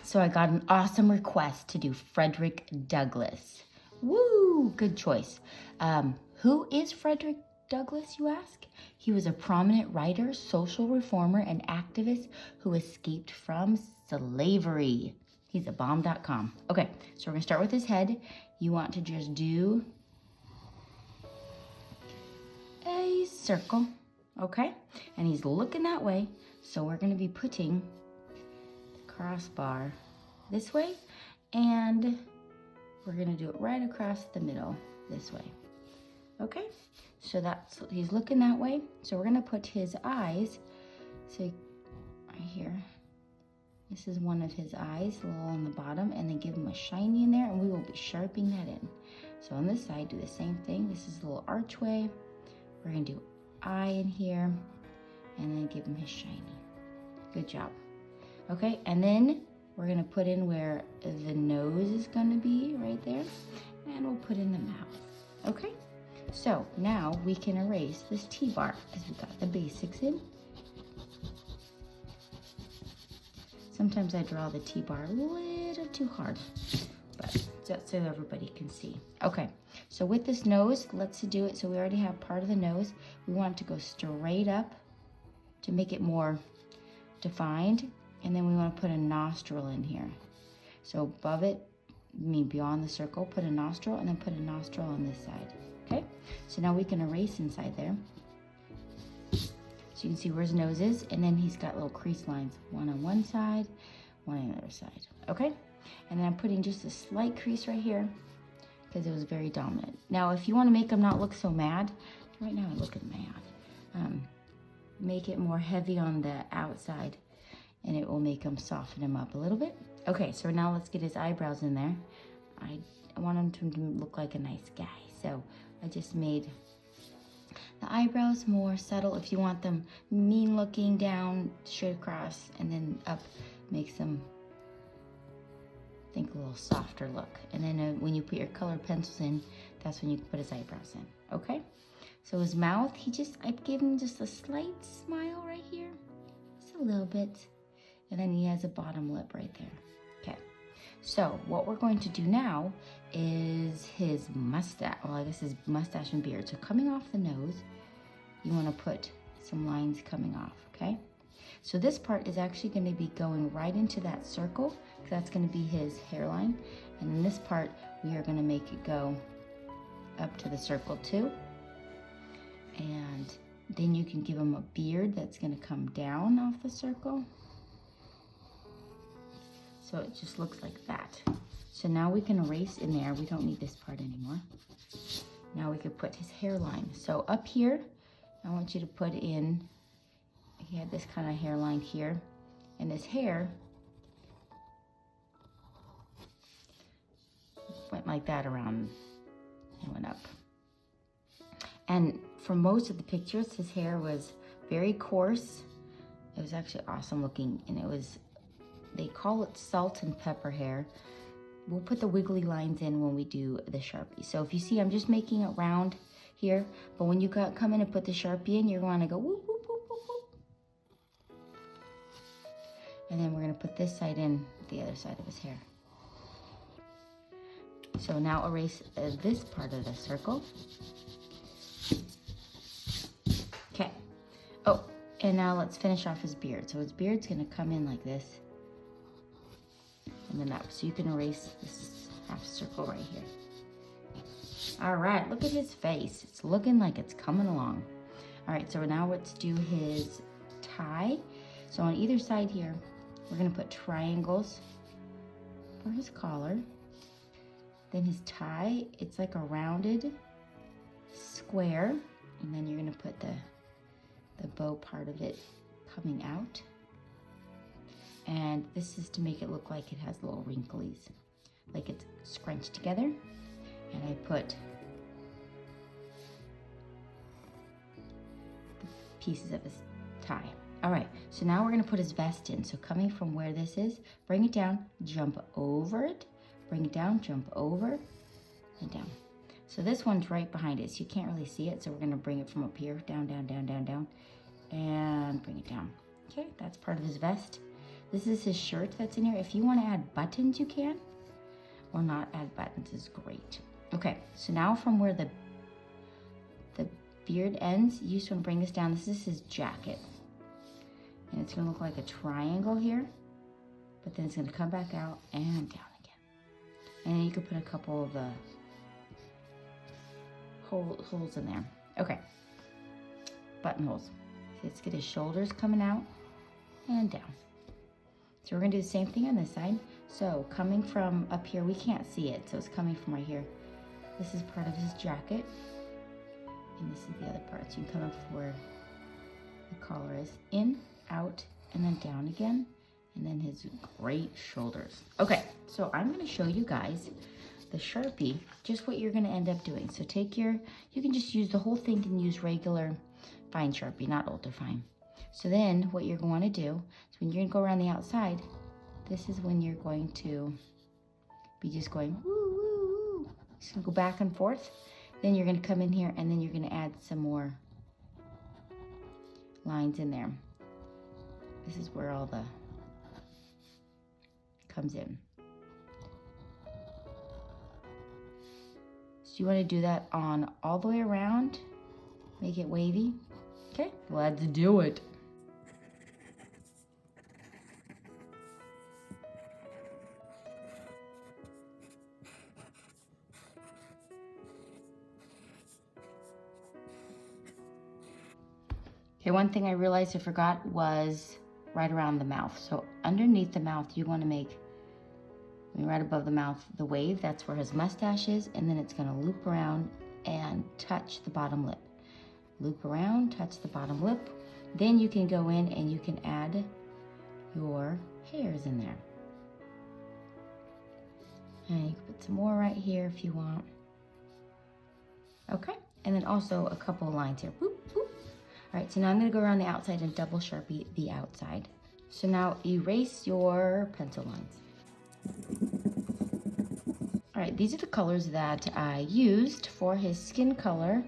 So I got an awesome request to do Frederick Douglass. Woo, good choice. Who is Frederick Douglass, you ask? He was a prominent writer, social reformer, and activist who escaped from slavery. He's a bomb.com. Okay, so we're gonna start with his head. You want to just do a circle, okay? And he's looking that way, so we're gonna be putting the crossbar this way, and we're gonna do it right across the middle this way. Okay, so that's, he's looking that way. So we're gonna put his eyes, so right here, this is one of his eyes, a little on the bottom, and then give him a shiny in there, and we will be sharpening that in. So on this side, do the same thing. This is a little archway. We're gonna do eye in here, and then give him his shiny. Good job. Okay, and then we're gonna put in where the nose is gonna be, right there, and we'll put in the mouth, okay? So now we can erase this T-bar because we got the basics in. Sometimes I draw the T-bar a little too hard, but just so everybody can see. Okay, so with this nose, let's do it. So we already have part of the nose. We want it to go straight up to make it more defined. And then we want to put a nostril in here. So above it, beyond the circle, put a nostril, and then put a nostril on this side. Okay, so now we can erase inside there. So you can see where his nose is, and then he's got little crease lines, one on one side, one on the other side. Okay, and then I'm putting just a slight crease right here because it was very dominant. Now, if you want to make him not look so mad, right now I'm looking mad. Make it more heavy on the outside, and it will make him soften him up a little bit. Okay, so now let's get his eyebrows in there. I want him to look like a nice guy, so I just made the eyebrows more subtle. If you want them mean looking, down, straight across, and then up, makes them, think, a little softer look. And then when you put your colored pencils in, that's when you put his eyebrows in, okay? So his mouth, I gave him just a slight smile right here, just a little bit. And then he has a bottom lip right there. Okay, so what we're going to do now is his mustache, well, I guess his mustache and beard. So coming off the nose, you want to put some lines coming off, okay? So this part is actually going to be going right into that circle, because that's going to be his hairline. And in this part, we are going to make it go up to the circle too. And then you can give him a beard that's going to come down off the circle. So it just looks like that. So now we can erase in there. We don't need this part anymore. Now we could put his hairline. So up here, I want you to put in, he had this kind of hairline here, and his hair went like that around and went up. And for most of the pictures, his hair was very coarse. It was actually awesome looking, and it was, they call it salt and pepper hair. We'll put the wiggly lines in when we do the Sharpie. So if you see, I'm just making it round here, but when you come in and put the Sharpie in, you're going to go whoop, whoop, whoop, whoop, whoop. And then we're going to put this side in the other side of his hair. So now erase this part of the circle. Okay. Oh, and now let's finish off his beard. So his beard's going to come in like this. And then up, so you can erase this half circle right here. All right, look at his face. It's looking like it's coming along. All right, so now let's do his tie. So on either side here, we're gonna put triangles for his collar. Then his tie, it's like a rounded square. And then you're gonna put the bow part of it coming out. And this is to make it look like it has little wrinklies, like it's scrunched together. And I put the pieces of his tie. All right, so now we're gonna put his vest in. So coming from where this is, bring it down, jump over it, bring it down, jump over, and down. So this one's right behind it, so you can't really see it. So we're gonna bring it from up here, down, down, down, down, down, and bring it down. Okay, that's part of his vest. This is his shirt that's in here. If you want to add buttons, you can, or not add buttons is great. Okay, so now from where the beard ends, you just want to bring this down. This is his jacket. And it's gonna look like a triangle here, but then it's gonna come back out and down again. And then you could put a couple of the holes in there. Okay, buttonholes. So let's get his shoulders coming out and down. So we're gonna do the same thing on this side. So coming from up here, we can't see it, so it's coming from right here. This is part of his jacket, and this is the other part. So you come up where the collar is, in, out, and then down again, and then his great shoulders. Okay, so I'm gonna show you guys the Sharpie, just what you're gonna end up doing. So take your, you can just use the whole thing and use regular fine Sharpie, not ultra fine. So then what you're going to do is when you're gonna go around the outside, this is when you're going to be just going woo, woo, woo. Just gonna go back and forth. Then you're gonna come in here and then you're gonna add some more lines in there. This is where all the comes in. So you want to do that on all the way around, make it wavy. Okay, let's do it. Okay, one thing I realized I forgot was right around the mouth. So underneath the mouth, you want to make, right above the mouth, the wave. That's where his mustache is, and then it's going to loop around and touch the bottom lip. Loop around, touch the bottom lip. Then you can go in and you can add your hairs in there. And you can put some more right here if you want. Okay, and then also a couple lines here. Boop, boop. All right, so now I'm gonna go around the outside and double Sharpie the outside. So now erase your pencil lines. All right, these are the colors that I used for his skin color.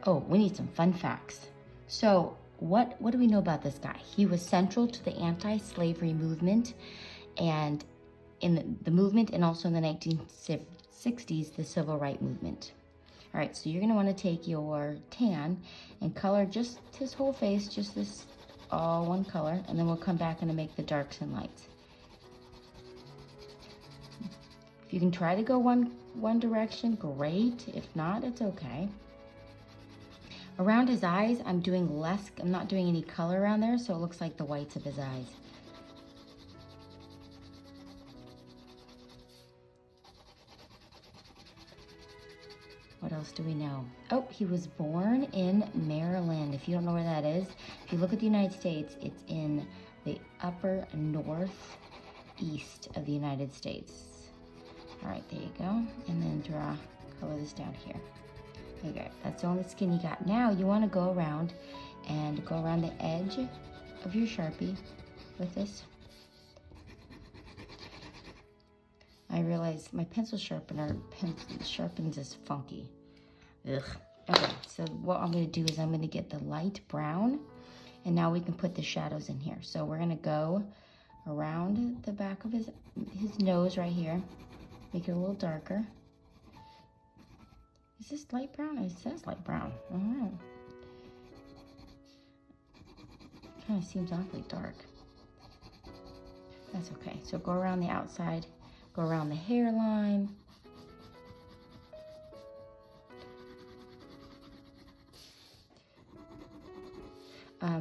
Oh, we need some fun facts. So what do we know about this guy? He was central to the anti-slavery movement, and in the movement, and also in the 1960s, the civil rights movement. All right, so you're gonna wanna take your tan and color just his whole face, just this all one color, and then we'll come back and make the darks and lights. If you can try to go one direction, great. If not, it's okay. Around his eyes, I'm not doing any color around there, so it looks like the whites of his eyes. What else do we know? Oh, he was born in Maryland. If you don't know where that is, if you look at the United States, it's in the upper northeast of the United States. All right, there you go. And then color this down here. There you go. That's the only skin you got. Now you want to go around the edge of your Sharpie with this. I realized my pencil sharpener sharpens is funky. Ugh. Okay, so what I'm going to do is I'm going to get the light brown, and now we can put the shadows in here. So we're going to go around the back of his nose right here, make it a little darker. Is this light brown? It says light brown. All right. Kind of seems awfully dark. That's okay. So go around the outside. Go around the hairline.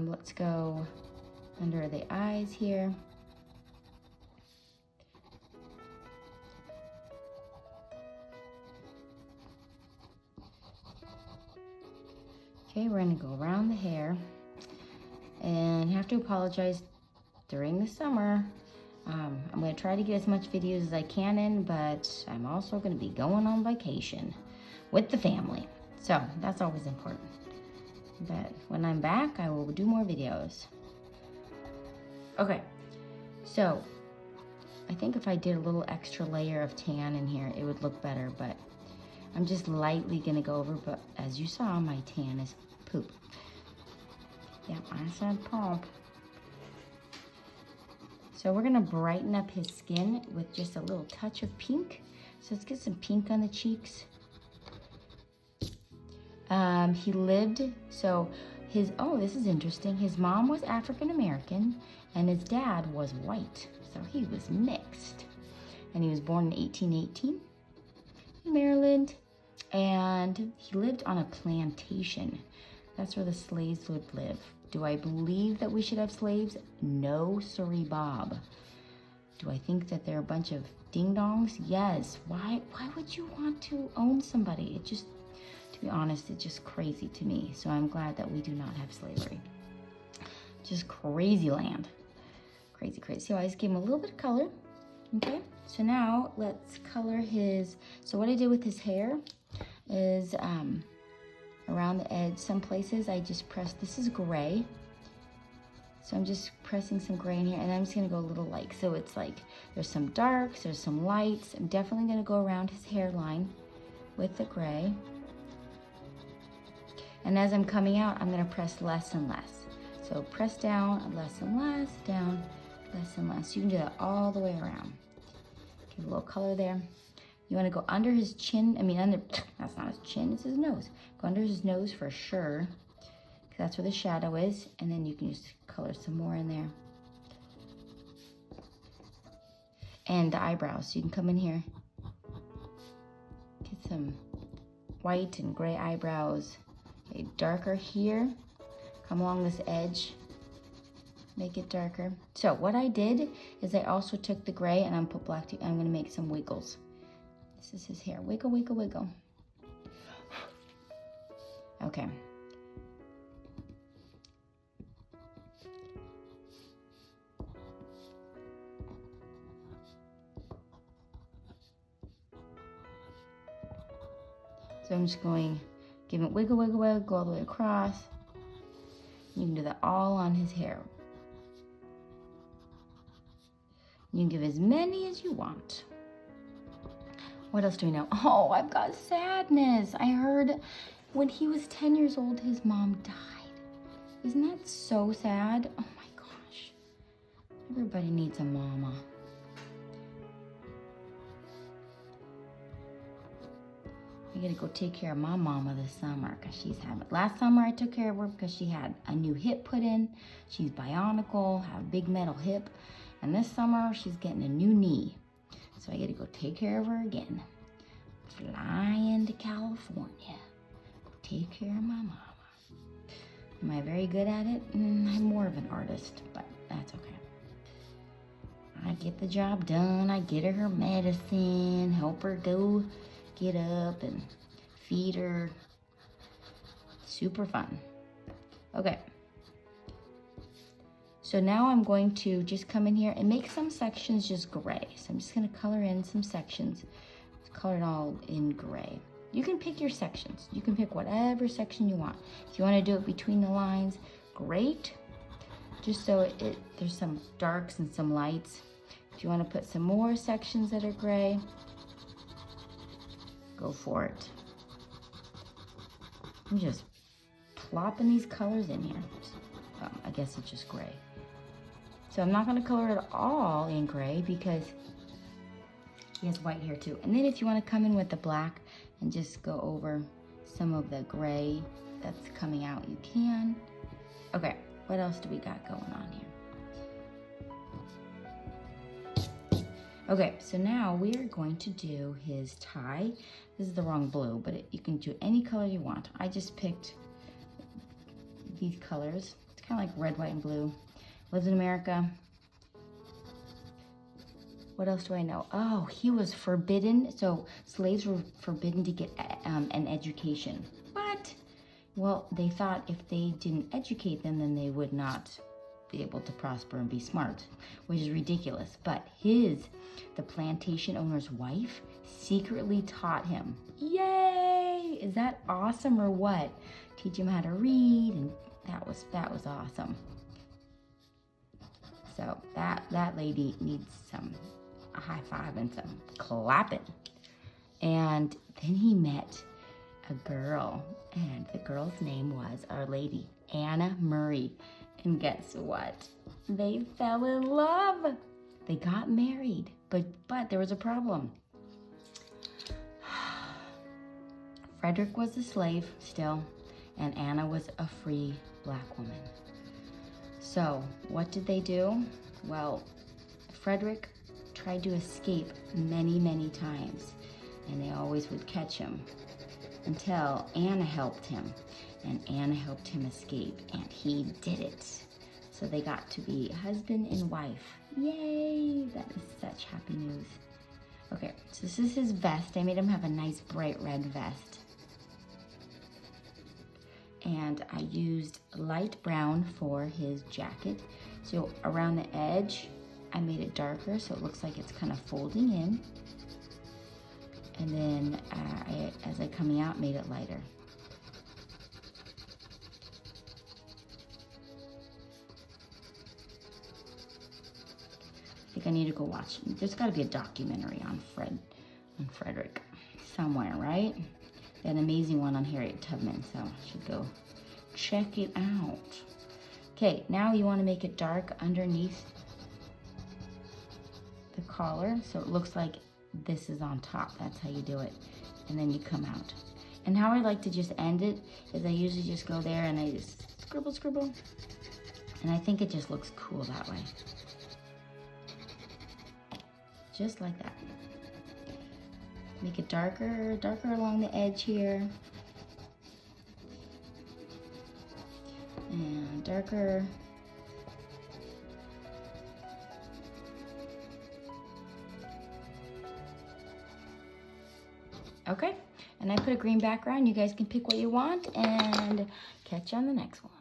Let's go under the eyes here. Okay, we're gonna go around the hair, and have to apologize during the summer. I'm going to try to get as much videos as I can in, but I'm also going to be going on vacation with the family. So that's always important. But when I'm back, I will do more videos. Okay, so I think if I did a little extra layer of tan in here, it would look better, but I'm just lightly going to go over, but as you saw, my tan is poop. Yep, I said pump. So we're gonna brighten up his skin with just a little touch of pink. So let's get some pink on the cheeks. He lived, so this is interesting. His mom was African American and his dad was white. So he was mixed. And he was born in 1818 in Maryland. And he lived on a plantation. That's where the slaves would live. Do I believe that we should have slaves? No, sorry, Bob. Do I think that they're a bunch of ding-dongs? Yes. Why would you want to own somebody? It just, to be honest, it's just crazy to me. So I'm glad that we do not have slavery. Just crazy land. Crazy, crazy. So I just gave him a little bit of color. Okay. So now let's color his, so what I did with his hair is around the edge, some places I just pressed, this is gray. So I'm just pressing some gray in here and I'm just gonna go a little light. So it's like, there's some darks, there's some lights. I'm definitely gonna go around his hairline with the gray. And as I'm coming out, I'm gonna press less and less. So press down, less and less, down, less and less. You can do that all the way around. Give a little color there. You wanna go under his chin, that's not his chin, it's his nose. Go under his nose for sure, because that's where the shadow is, and then you can just color some more in there. And the eyebrows, so you can come in here, get some white and gray eyebrows. Okay, darker here, come along this edge, make it darker. So what I did is I also took the gray and I'm put black, I'm gonna make some wiggles. This is his hair, wiggle, wiggle, wiggle. Okay. So I'm just going, give it wiggle, wiggle, wiggle, go all the way across. You can do that all on his hair. You can give as many as you want. What else do we know? Oh, I've got sadness. I heard when he was 10 years old, his mom died. Isn't that so sad? Oh my gosh. Everybody needs a mama. I gotta go take care of my mama this summer because she's having, last summer I took care of her because she had a new hip put in. She's bionicle, have a big metal hip. And this summer she's getting a new knee. So I gotta go take care of her again. Fly into California. Go take care of my mama. Am I very good at it? I'm more of an artist, but that's okay. I get the job done. I get her medicine, help her go get up and feed her. Super fun. Okay. So now I'm going to just come in here and make some sections just gray. So I'm just gonna color in some sections. Just color it all in gray. You can pick your sections. You can pick whatever section you want. If you wanna do it between the lines, great. Just so there's some darks and some lights. If you wanna put some more sections that are gray, go for it. I'm just plopping these colors in here. I guess it's just gray. So I'm not gonna color it all in gray because he has white hair too. And then if you wanna come in with the black and just go over some of the gray that's coming out, you can. Okay, what else do we got going on here? Okay, so now we are going to do his tie. This is the wrong blue, but you can do any color you want. I just picked these colors. It's kind of like red, white, and blue. Lives in America. What else do I know? Oh, he was forbidden. So slaves were forbidden to get an education. What? Well, they thought if they didn't educate them, then they would not be able to prosper and be smart, which is ridiculous. But the plantation owner's wife secretly taught him. Yay! Is that awesome or what? Teach him how to read, and that was awesome. So that lady needs a high five and some clapping. And then he met a girl, and the girl's name was Our Lady, Anna Murray. And guess what? They fell in love. They got married, but there was a problem. Frederick was a slave still, and Anna was a free black woman. So what did they do? Well, Frederick tried to escape many, many times, and they always would catch him until Anna helped him, and Anna helped him escape, and he did it. So they got to be husband and wife. Yay! That is such happy news. Okay, so this is his vest. I made him have a nice bright red vest. And I used light brown for his jacket. So around the edge, I made it darker so it looks like it's kind of folding in. And then as I coming out, made it lighter. I think I need to go watch. There's got to be a documentary on Frederick somewhere, right? An amazing one on Harriet Tubman, so I should go check it out. Okay, now you want to make it dark underneath the collar so it looks like this is on top. That's how you do it. And then you come out. And how I like to just end it is I usually just go there and I just scribble, scribble. And I think it just looks cool that way. Just like that. Make it darker, darker along the edge here. And darker. Okay, and I put a green background. You guys can pick what you want and catch you on the next one.